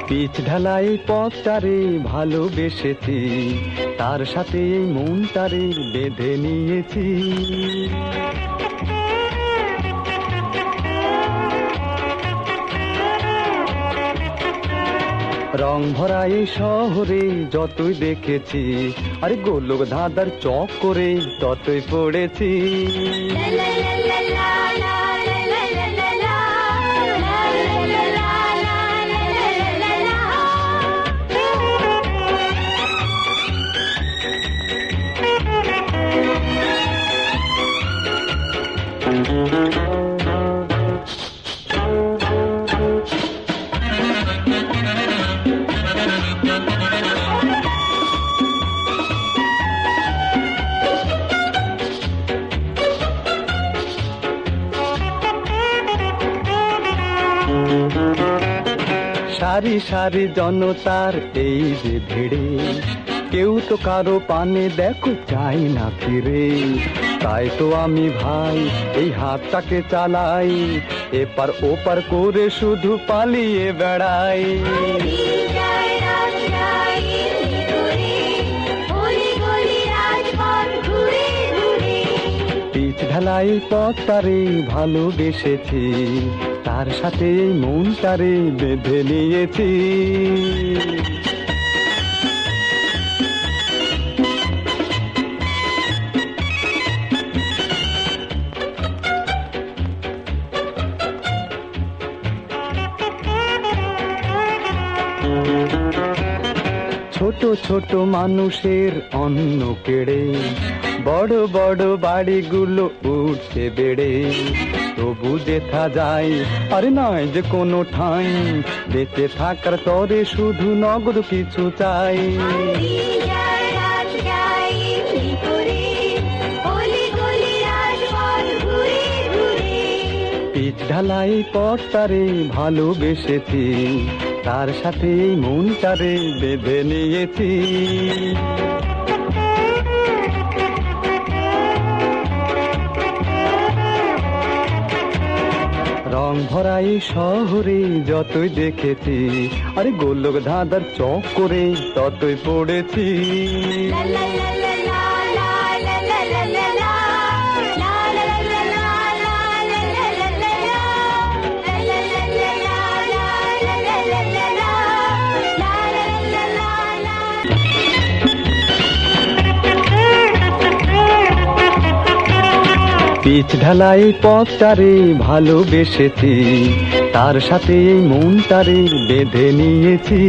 Pitch ঢালাই পথটারে ভালোবেসেছি, তার সাথে এই মনটারে বেঁধে নিয়েছি। রং ভরা এই শহরে যতই দেখেছি, আরে গোলক ধাঁধার চক করে ততই পড়েছি। সারি সারি জনতার এই যে ভিড়ে, কেউ তো কারো পানে দেখো চাই না ফিরে। তাই তো আমি ভাই এই হাতটাকে চালাই, এপার ওপার করে শুধু পালিয়ে বেড়াই। পিচ ঢালাই পথটারে ভালোবেসেছি, তার সাথে এই মনটারে বেঁধে নিয়েছি। ছোট ছোট মানুষের অন্ন কেড়ে বড় বড় বাড়িগুলো উঠছে বেড়ে, তবু যেথা যায় আরে নয় যে কোনো ঠাঁই, বেঁচে থাকার তরে শুধু নগদ কিছু চাই। পিচ ঢালাই পথটারে ভালোবেসেছি, তার সাথে এই মনটারে বেঁধে নিয়েছি। রং ভরা এই শহরে যতই দেখেছি, আরে গোলক ধাঁধার চক করে ততই পড়েছি। পিচ ঢালাই পথটারে ভালোবেসেছি, তার সাথে এই মনটারে বেঁধে নিয়েছি।